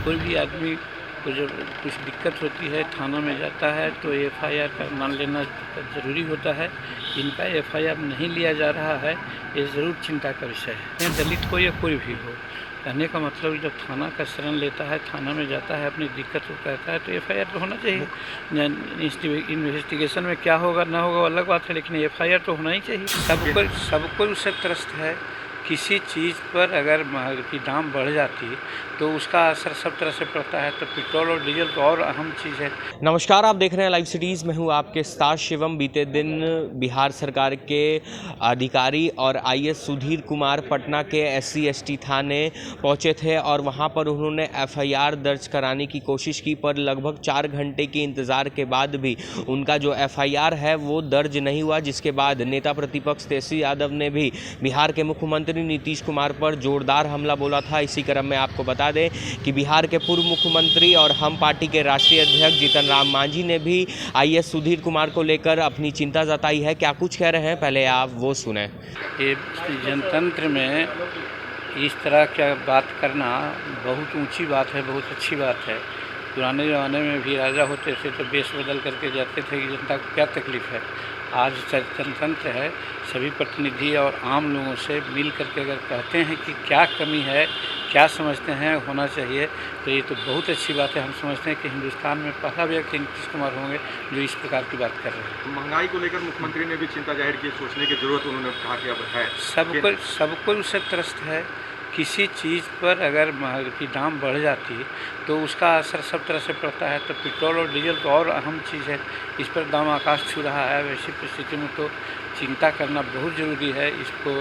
कोई भी आदमी को जब कुछ दिक्कत होती है थाना में जाता है तो एफआईआर का मान लेना ज़रूरी होता है। इनका एफआईआर नहीं लिया जा रहा है, ये ज़रूर चिंता का विषय है। दलित हो या कोई भी हो, कहने का मतलब जब थाना का शरण लेता है, थाना में जाता है, अपनी दिक्कत को कहता है तो एफआईआर तो होना चाहिए। इन्वेस्टिगेशन में क्या होगा ना होगा अलग बात है, लेकिन एफआईआर तो होना ही चाहिए। सबको उससे त्रस्त है। किसी चीज़ पर अगर की दाम बढ़ जाती है तो उसका असर सब तरह से पड़ता है, तो पेट्रोल और डीजल तो और अहम चीज़ है। नमस्कार, आप देख रहे हैं लाइव सिटीज़ में हूँ आपके साथ शिवम। बीते दिन बिहार सरकार के अधिकारी और आईएएस सुधीर कुमार पटना के एससी एसटी थाने पहुँचे थे और वहाँ पर उन्होंने एफआईआर दर्ज कराने की कोशिश की, पर लगभग 4 घंटे के इंतज़ार के बाद भी उनका जो एफआईआर है वो दर्ज नहीं हुआ, जिसके बाद नेता प्रतिपक्ष तेजस्वी यादव ने भी बिहार के मुख्यमंत्री नीतीश कुमार पर जोरदार हमला बोला था। इसी क्रम में आपको बता दें कि बिहार के पूर्व मुख्यमंत्री और हम पार्टी के राष्ट्रीय अध्यक्ष जीतन राम मांझी ने भी आईएएस सुधीर कुमार को लेकर अपनी चिंता जताई है। क्या कुछ कह रहे हैं, पहले आप वो सुने। ये जनतंत्र में इस तरह की बात करना बहुत ऊंची बात है, बहुत अच्छी बात है। पुराने ज़माने में भी राजा होते थे तो बेश बदल करके जाते थे कि जनता को क्या तकलीफ़ है। आज जनतंत्र है, सभी प्रतिनिधि और आम लोगों से मिल करके अगर कहते हैं कि क्या कमी है, क्या समझते हैं होना चाहिए, तो ये तो बहुत अच्छी बात है। हम समझते हैं कि हिंदुस्तान में पहला व्यक्ति नीतीश कुमार होंगे जो इस प्रकार की बात कर रहे हैं। महंगाई को लेकर मुख्यमंत्री ने भी चिंता जाहिर की, सोचने की जरूरत उन्होंने कहा कि अब है। सबको उससे त्रस्त है। किसी चीज़ पर अगर की दाम बढ़ जाती है तो उसका असर सब तरह से पड़ता है, तो पेट्रोल और डीजल तो और अहम चीज़ है। इस पर दाम आकाश छू रहा है। वैसी परिस्थिति में तो चिंता करना बहुत ज़रूरी है। इसको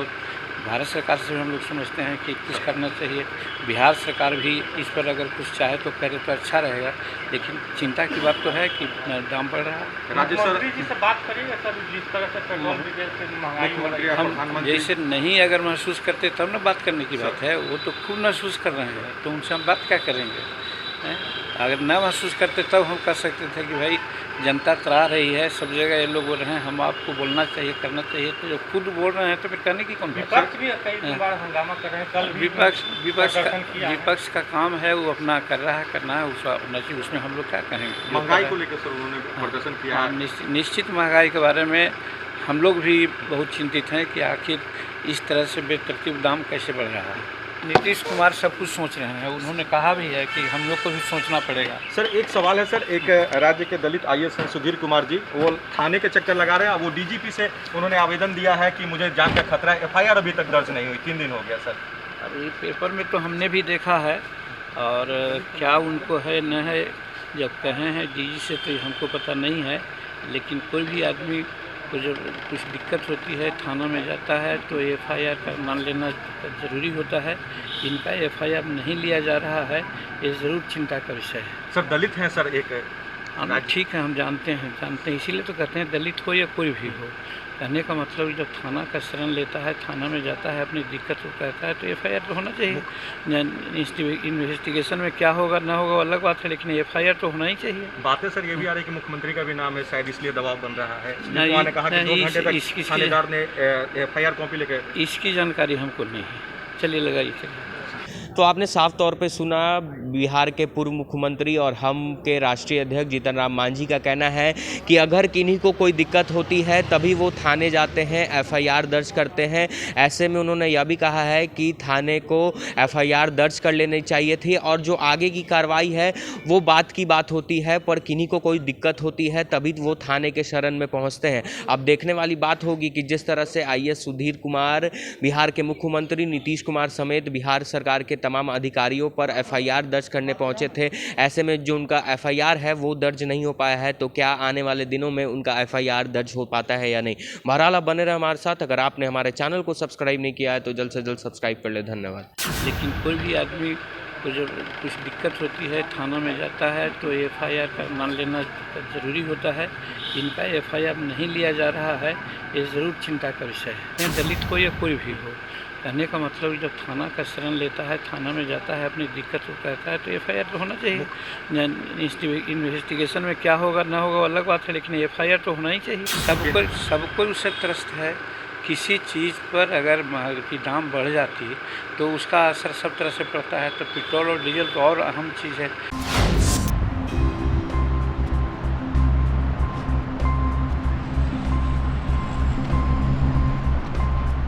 भारत सरकार से हम लोग समझते हैं कि कुछ करना चाहिए। बिहार सरकार भी इस पर अगर कुछ चाहे तो करे तो अच्छा रहेगा, लेकिन चिंता की बात तो है कि दाम बढ़ रहा है। राज्य मंत्री जी से बात करिएगा सर, जिस तरह से पेट्रोल डीजल से महंगाई हो रही है। हम जैसे नहीं अगर महसूस करते तब ना बात करने की बात है। वो तो खूब महसूस कर रहे हैं, तो उनसे हम बात क्या करेंगे। अगर ना महसूस करते तब हम कह सकते थे कि भाई जनता तरा रही है, सब जगह ये लोग बोल रहे हैं, हम आपको बोलना चाहिए, करना चाहिए। तो जब खुद बोल रहे हैं तो फिर करने की कौन बात है। विपक्ष भी कई बार हंगामा कर रहे हैं। कल विपक्ष का काम है, वो अपना कर रहा है, करना है, उसमें हम लोग क्या कहेंगे। महंगाई को लेकर सर उन्होंने प्रदर्शन किया है। निश्चित महंगाई के बारे में हम लोग भी बहुत चिंतित हैं कि आखिर इस तरह से बेतरतीब दाम कैसे बढ़ रहा है। नीतीश कुमार सब कुछ सोच रहे हैं, उन्होंने कहा भी है कि हम लोग को भी सोचना पड़ेगा। सर एक सवाल है सर, एक राज्य के दलित आईएएस हैं सुधीर कुमार जी, वो थाने के चक्कर लगा रहे हैं। वो डीजीपी से उन्होंने आवेदन दिया है कि मुझे जान का खतरा है। एफआईआर अभी तक दर्ज नहीं हुई, 3 दिन हो गया सर। अभी पेपर में तो हमने भी देखा है, और क्या उनको है न है, जब कहे हैं डीजी से तो हमको पता नहीं है, लेकिन कोई भी आदमी को जब कुछ दिक्कत होती है थाना में जाता है तो एफआईआर का मान लेना ज़रूरी होता है। इनका एफआईआर नहीं लिया जा रहा है, ये ज़रूर चिंता का विषय है। सर दलित हैं सर एक। हाँ ठीक है, हम जानते हैं, इसीलिए तो कहते हैं दलित हो या कोई भी हो, कहने का मतलब जब थाना का शरण लेता है, थाना में जाता है, अपनी दिक्कत को कहता है तो एफआईआर तो होना चाहिए। इन्वेस्टिगेशन में क्या होगा ना होगा अलग बात है, लेकिन एफआईआर तो होना ही चाहिए। बातें सर ये भी आ रही है कि मुख्यमंत्री का भी नाम है, शायद इसलिए दबाव बन रहा है। नहीं, ने कहा कि 2 घंटे तक थानेदार ने एफआईआर कॉपी लेकर। इसकी जानकारी हमको नहीं है। चलिए लगाइए, चलिए। तो आपने साफ तौर पे सुना बिहार के पूर्व मुख्यमंत्री और हम के राष्ट्रीय अध्यक्ष जीतन राम मांझी का कहना है कि अगर किन्हीं को कोई दिक्कत होती है तभी वो थाने जाते हैं, एफआईआर दर्ज करते हैं। ऐसे में उन्होंने यह भी कहा है कि थाने को एफआईआर दर्ज कर लेनी चाहिए थी, और जो आगे की कार्रवाई है वो बात की बात होती है, पर किन्हीं को कोई दिक्कत होती है तभी वो थाने के शरण में पहुँचते हैं। अब देखने वाली बात होगी कि जिस तरह से आईएएस सुधीर कुमार बिहार के मुख्यमंत्री नीतीश कुमार समेत बिहार सरकार के तमाम अधिकारियों पर एफआईआर दर्ज करने पहुंचे थे, ऐसे में जो उनका एफआईआर है वो दर्ज नहीं हो पाया है, तो क्या आने वाले दिनों में उनका एफआईआर दर्ज हो पाता है या नहीं। बहरहाल आप बने रहे हमारे साथ। अगर आपने हमारे चैनल को सब्सक्राइब नहीं किया है तो जल्द से जल्द सब्सक्राइब कर ले। धन्यवाद। लेकिन कोई भी आदमी को जब कुछ दिक्कत होती है थाना में जाता है तो एफआईआर का मान लेना ज़रूरी होता है। इनका एफआईआर नहीं लिया जा रहा है, ये ज़रूर चिंता का विषय है। दलित हो या कोई भी हो, कहने का मतलब जब थाना का शरण लेता है, थाना में जाता है, अपनी दिक्कत को कहता है तो एफआईआर तो होना चाहिए। इन्वेस्टिगेशन में क्या होगा ना होगा अलग बात है, लेकिन एफआईआर तो होना ही चाहिए। सबको उससे त्रस्त है। किसी चीज़ पर अगर की दाम बढ़ जाती है तो उसका असर सब तरह से पड़ता है, तो पेट्रोल और डीजल तो और अहम चीज़ है।